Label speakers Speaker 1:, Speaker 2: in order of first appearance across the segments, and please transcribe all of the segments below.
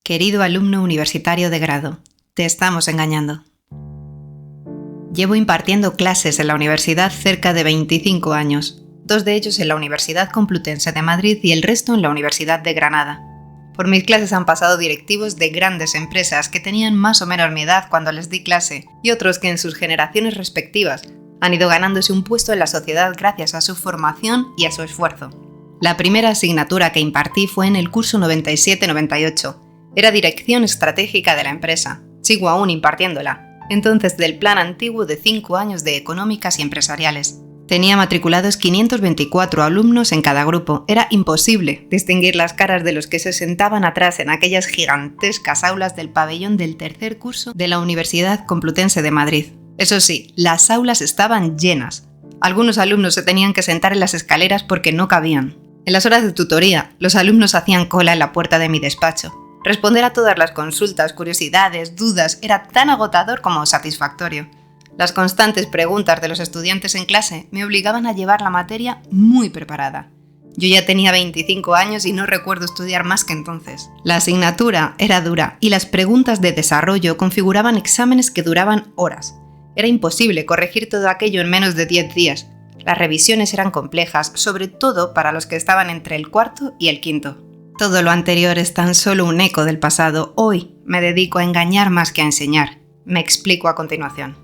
Speaker 1: Querido alumno universitario de grado, te estamos engañando. Llevo impartiendo clases en la universidad cerca de 25 años, 2 de ellos en la Universidad Complutense de Madrid y el resto en la Universidad de Granada. Por mis clases han pasado directivos de grandes empresas que tenían más o menos mi edad cuando les di clase y otros que en sus generaciones respectivas han ido ganándose un puesto en la sociedad gracias a su formación y a su esfuerzo. La primera asignatura que impartí fue en el curso 97-98. Era Dirección Estratégica de la empresa. Sigo aún impartiéndola. Entonces del plan antiguo de 5 años de Económicas y Empresariales. Tenía matriculados 524 alumnos en cada grupo. Era imposible distinguir las caras de los que se sentaban atrás en aquellas gigantescas aulas del pabellón del tercer curso de la Universidad Complutense de Madrid. Eso sí, las aulas estaban llenas. Algunos alumnos se tenían que sentar en las escaleras porque no cabían. En las horas de tutoría, los alumnos hacían cola en la puerta de mi despacho. Responder a todas las consultas, curiosidades, dudas era tan agotador como satisfactorio. Las constantes preguntas de los estudiantes en clase me obligaban a llevar la materia muy preparada. Yo ya tenía 25 años y no recuerdo estudiar más que entonces. La asignatura era dura y las preguntas de desarrollo configuraban exámenes que duraban horas. Era imposible corregir todo aquello en menos de 10 días. Las revisiones eran complejas, sobre todo para los que estaban entre el cuarto y el quinto. Todo lo anterior es tan solo un eco del pasado. Hoy me dedico a engañar más que a enseñar. Me explico a continuación.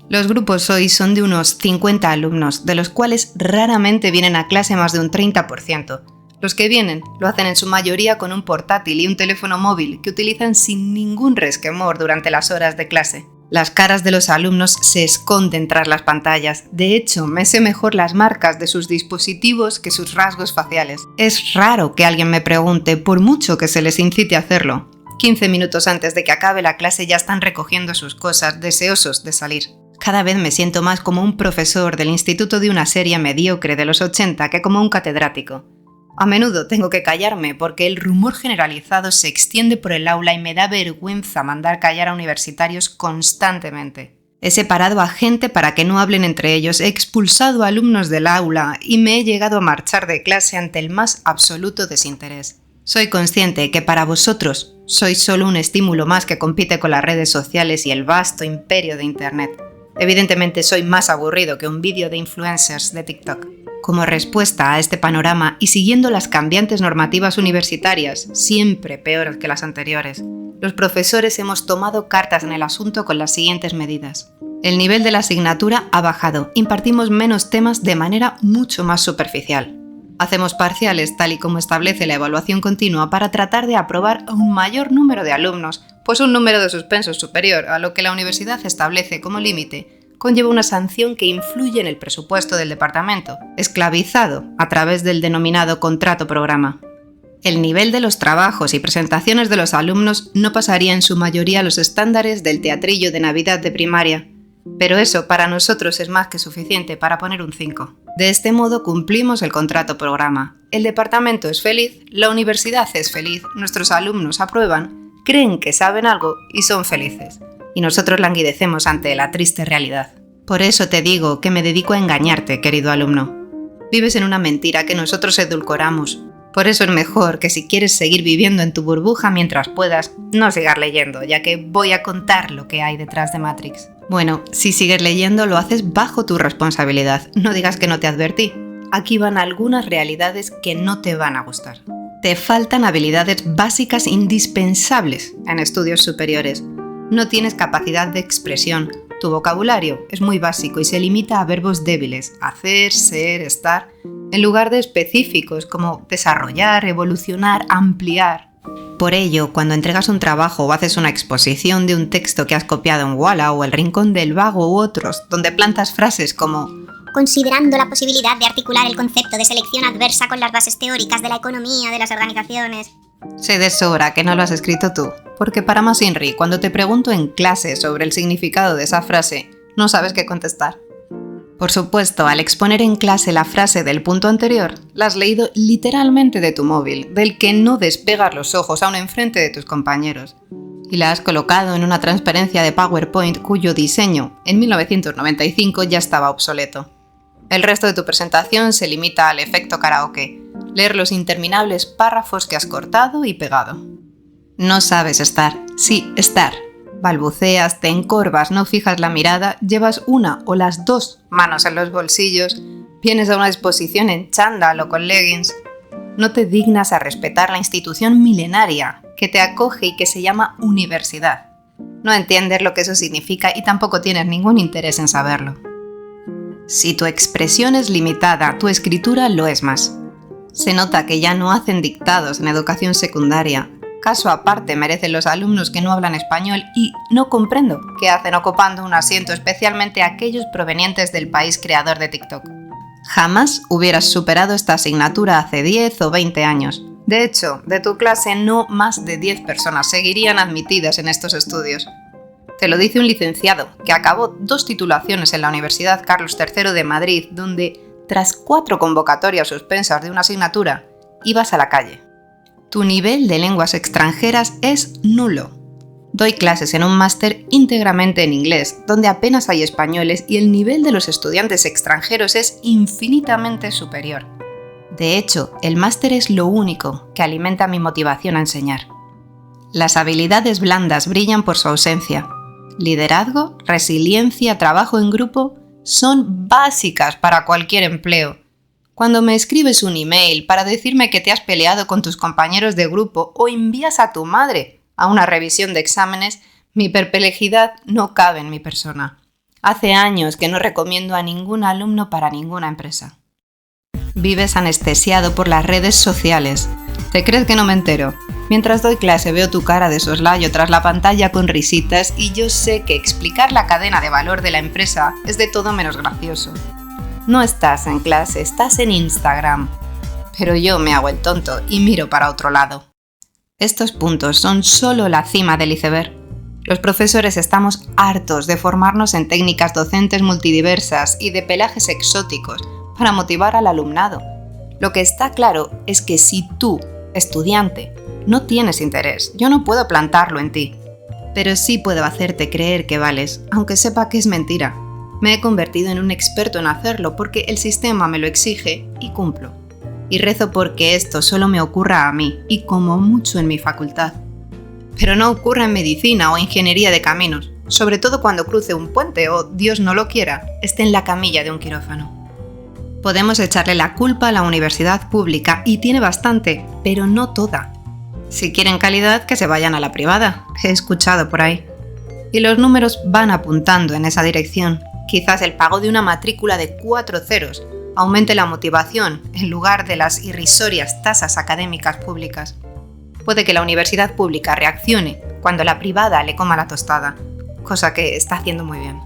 Speaker 1: Los grupos hoy son de unos 50 alumnos, de los cuales raramente vienen a clase más de un 30%. Los que vienen lo hacen en su mayoría con un portátil y un teléfono móvil que utilizan sin ningún resquemor durante las horas de clase. Las caras de los alumnos se esconden tras las pantallas. De hecho, me sé mejor las marcas de sus dispositivos que sus rasgos faciales. Es raro que alguien me pregunte, por mucho que se les incite a hacerlo. 15 minutos antes de que acabe la clase ya están recogiendo sus cosas, deseosos de salir. Cada vez me siento más como un profesor del instituto de una serie mediocre de los 80 que como un catedrático. A menudo tengo que callarme porque el rumor generalizado se extiende por el aula y me da vergüenza mandar callar a universitarios constantemente. He separado a gente para que no hablen entre ellos, he expulsado a alumnos del aula y me he llegado a marchar de clase ante el más absoluto desinterés. Soy consciente que para vosotros soy solo un estímulo más que compite con las redes sociales y el vasto imperio de Internet. Evidentemente soy más aburrido que un vídeo de influencers de TikTok. Como respuesta a este panorama y siguiendo las cambiantes normativas universitarias, siempre peores que las anteriores, los profesores hemos tomado cartas en el asunto con las siguientes medidas. El nivel de la asignatura ha bajado, impartimos menos temas de manera mucho más superficial. Hacemos parciales tal y como establece la evaluación continua para tratar de aprobar a un mayor número de alumnos, pues un número de suspensos superior a lo que la universidad establece como límite conlleva una sanción que influye en el presupuesto del departamento, esclavizado a través del denominado contrato programa. El nivel de los trabajos y presentaciones de los alumnos no pasaría en su mayoría los estándares del teatrillo de Navidad de primaria, pero eso para nosotros es más que suficiente para poner un 5. De este modo cumplimos el contrato programa. El departamento es feliz, la universidad es feliz, nuestros alumnos aprueban, creen que saben algo y son felices. Y nosotros languidecemos ante la triste realidad. Por eso te digo que me dedico a engañarte, querido alumno. Vives en una mentira que nosotros edulcoramos. Por eso es mejor que si quieres seguir viviendo en tu burbuja mientras puedas, no sigas leyendo, ya que voy a contar lo que hay detrás de Matrix. Bueno, si sigues leyendo lo haces bajo tu responsabilidad, no digas que no te advertí. Aquí van algunas realidades que no te van a gustar. Te faltan habilidades básicas indispensables en estudios superiores. No tienes capacidad de expresión, tu vocabulario es muy básico y se limita a verbos débiles, hacer, ser, estar, en lugar de específicos como desarrollar, evolucionar, ampliar. Por ello, cuando entregas un trabajo o haces una exposición de un texto que has copiado en Walla o El Rincón del Vago u otros, donde plantas frases como
Speaker 2: considerando la posibilidad de articular el concepto de selección adversa con las bases teóricas de la economía de las organizaciones.
Speaker 1: Sé de sobra que no lo has escrito tú, porque para más Inri, cuando te pregunto en clase sobre el significado de esa frase, no sabes qué contestar. Por supuesto, al exponer en clase la frase del punto anterior, la has leído literalmente de tu móvil, del que no despegas los ojos aún enfrente de tus compañeros, y la has colocado en una transparencia de PowerPoint cuyo diseño, en 1995, ya estaba obsoleto. El resto de tu presentación se limita al efecto karaoke, leer los interminables párrafos que has cortado y pegado. No sabes estar. Sí, estar. Balbuceas, te encorvas, no fijas la mirada, llevas una o las dos manos en los bolsillos, vienes a una exposición en chándal o con leggings. No te dignas a respetar la institución milenaria que te acoge y que se llama universidad. No entiendes lo que eso significa y tampoco tienes ningún interés en saberlo. Si tu expresión es limitada, tu escritura lo es más. Se nota que ya no hacen dictados en educación secundaria. Caso aparte merecen los alumnos que no hablan español y no comprendo qué hacen ocupando un asiento, especialmente aquellos provenientes del país creador de TikTok. Jamás hubieras superado esta asignatura hace 10 o 20 años. De hecho, de tu clase no más de 10 personas seguirían admitidas en estos estudios. Te lo dice un licenciado que acabó 2 titulaciones en la Universidad Carlos III de Madrid, donde, tras 4 convocatorias suspensas de una asignatura, ibas a la calle. Tu nivel de lenguas extranjeras es nulo. Doy clases en un máster íntegramente en inglés, donde apenas hay españoles y el nivel de los estudiantes extranjeros es infinitamente superior. De hecho, el máster es lo único que alimenta mi motivación a enseñar. Las habilidades blandas brillan por su ausencia. Liderazgo, resiliencia, trabajo en grupo son básicas para cualquier empleo. Cuando me escribes un email para decirme que te has peleado con tus compañeros de grupo o envías a tu madre a una revisión de exámenes, mi perplejidad no cabe en mi persona. Hace años que no recomiendo a ningún alumno para ninguna empresa. Vives anestesiado por las redes sociales. ¿Te crees que no me entero? Mientras doy clase veo tu cara de soslayo tras la pantalla con risitas y yo sé que explicar la cadena de valor de la empresa es de todo menos gracioso. No estás en clase, estás en Instagram. Pero yo me hago el tonto y miro para otro lado. Estos puntos son solo la cima del iceberg. Los profesores estamos hartos de formarnos en técnicas docentes multidiversas y de pelajes exóticos para motivar al alumnado. Lo que está claro es que si tú, estudiante, no tienes interés, yo no puedo plantarlo en ti. Pero sí puedo hacerte creer que vales, aunque sepa que es mentira. Me he convertido en un experto en hacerlo porque el sistema me lo exige y cumplo. Y rezo porque esto solo me ocurra a mí y como mucho en mi facultad. Pero no ocurra en medicina o ingeniería de caminos, sobre todo cuando cruce un puente o, Dios no lo quiera, esté en la camilla de un quirófano. Podemos echarle la culpa a la universidad pública y tiene bastante, pero no toda. Si quieren calidad, que se vayan a la privada, he escuchado por ahí. Y los números van apuntando en esa dirección. Quizás el pago de una matrícula de 4 ceros aumente la motivación en lugar de las irrisorias tasas académicas públicas. Puede que la universidad pública reaccione cuando la privada le coma la tostada, cosa que está haciendo muy bien.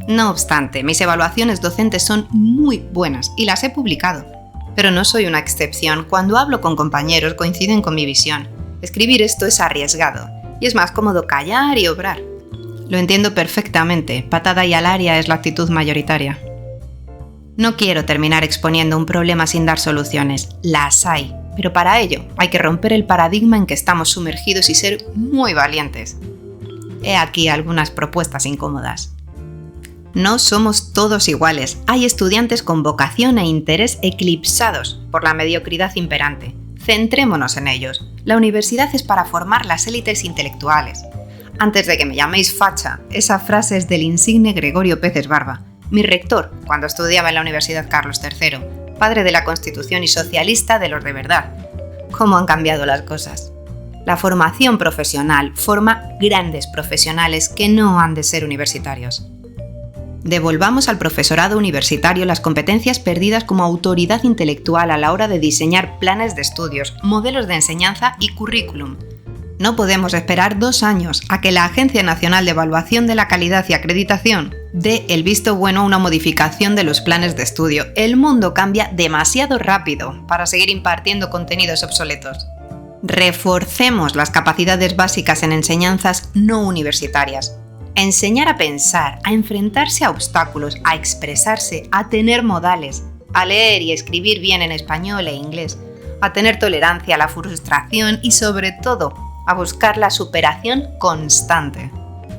Speaker 1: No obstante, mis evaluaciones docentes son muy buenas y las he publicado, pero no soy una excepción. Cuando hablo con compañeros coinciden con mi visión. Escribir esto es arriesgado y es más cómodo callar y obrar. Lo entiendo perfectamente, patada y al área es la actitud mayoritaria. No quiero terminar exponiendo un problema sin dar soluciones, las hay, pero para ello hay que romper el paradigma en que estamos sumergidos y ser muy valientes. He aquí algunas propuestas incómodas. No somos todos iguales, hay estudiantes con vocación e interés eclipsados por la mediocridad imperante. Centrémonos en ellos. La universidad es para formar las élites intelectuales. Antes de que me llaméis facha, esa frase es del insigne Gregorio Peces Barba, mi rector cuando estudiaba en la Universidad Carlos III, padre de la Constitución y socialista de los de verdad. ¿Cómo han cambiado las cosas? La formación profesional forma grandes profesionales que no han de ser universitarios. Devolvamos al profesorado universitario las competencias perdidas como autoridad intelectual a la hora de diseñar planes de estudios, modelos de enseñanza y currículum. No podemos esperar 2 años a que la Agencia Nacional de Evaluación de la Calidad y Acreditación dé el visto bueno a una modificación de los planes de estudio. El mundo cambia demasiado rápido para seguir impartiendo contenidos obsoletos. Reforcemos las capacidades básicas en enseñanzas no universitarias. Enseñar a pensar, a enfrentarse a obstáculos, a expresarse, a tener modales, a leer y escribir bien en español e inglés, a tener tolerancia a la frustración y sobre todo a buscar la superación constante.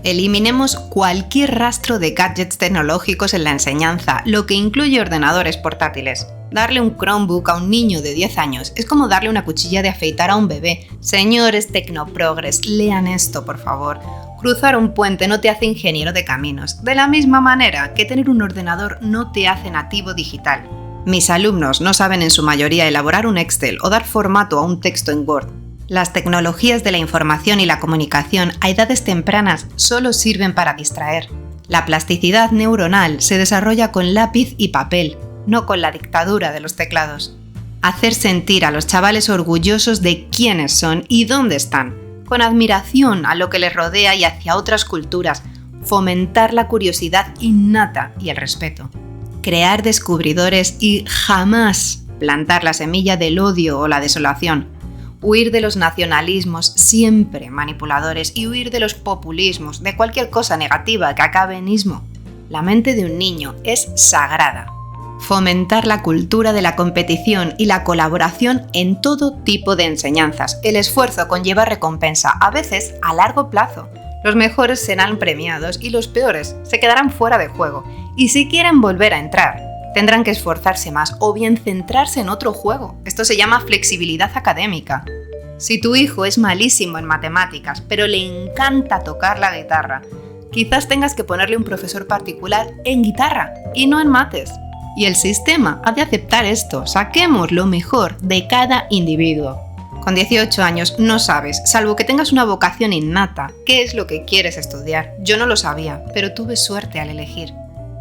Speaker 1: Eliminemos cualquier rastro de gadgets tecnológicos en la enseñanza, lo que incluye ordenadores portátiles. Darle un Chromebook a un niño de 10 años es como darle una cuchilla de afeitar a un bebé. Señores tecnoprogres, lean esto, por favor. Cruzar un puente no te hace ingeniero de caminos, de la misma manera que tener un ordenador no te hace nativo digital. Mis alumnos no saben en su mayoría elaborar un Excel o dar formato a un texto en Word. Las tecnologías de la información y la comunicación a edades tempranas solo sirven para distraer. La plasticidad neuronal se desarrolla con lápiz y papel, no con la dictadura de los teclados. Hacer sentir a los chavales orgullosos de quiénes son y dónde están, con admiración a lo que les rodea y hacia otras culturas, fomentar la curiosidad innata y el respeto. Crear descubridores y jamás plantar la semilla del odio o la desolación. Huir de los nacionalismos siempre manipuladores y huir de los populismos, de cualquier cosa negativa que acabe en ismo. La mente de un niño es sagrada. Fomentar la cultura de la competición y la colaboración en todo tipo de enseñanzas. El esfuerzo conlleva recompensa, a veces a largo plazo. Los mejores serán premiados y los peores se quedarán fuera de juego. Y si quieren volver a entrar, tendrán que esforzarse más o bien centrarse en otro juego. Esto se llama flexibilidad académica. Si tu hijo es malísimo en matemáticas, pero le encanta tocar la guitarra, quizás tengas que ponerle un profesor particular en guitarra y no en mates. Y el sistema ha de aceptar esto. Saquemos lo mejor de cada individuo. Con 18 años no sabes, salvo que tengas una vocación innata, qué es lo que quieres estudiar. Yo no lo sabía, pero tuve suerte al elegir.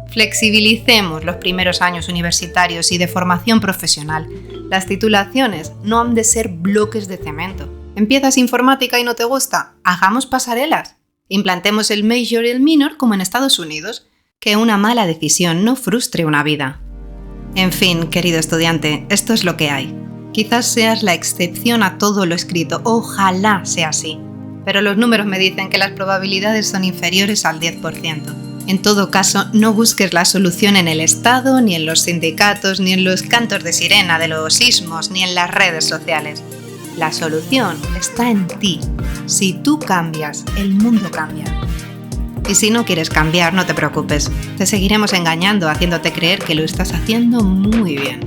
Speaker 1: Flexibilicemos los primeros años universitarios y de formación profesional. Las titulaciones no han de ser bloques de cemento. ¿Empiezas informática y no te gusta? Hagamos pasarelas. Implantemos el major y el minor como en Estados Unidos. Que una mala decisión no frustre una vida. En fin, querido estudiante, esto es lo que hay. Quizás seas la excepción a todo lo escrito, ojalá sea así. Pero los números me dicen que las probabilidades son inferiores al 10%. En todo caso, no busques la solución en el Estado, ni en los sindicatos, ni en los cantos de sirena de los sismos, ni en las redes sociales. La solución está en ti. Si tú cambias, el mundo cambia. Y si no quieres cambiar, no te preocupes. Te seguiremos engañando, haciéndote creer que lo estás haciendo muy bien.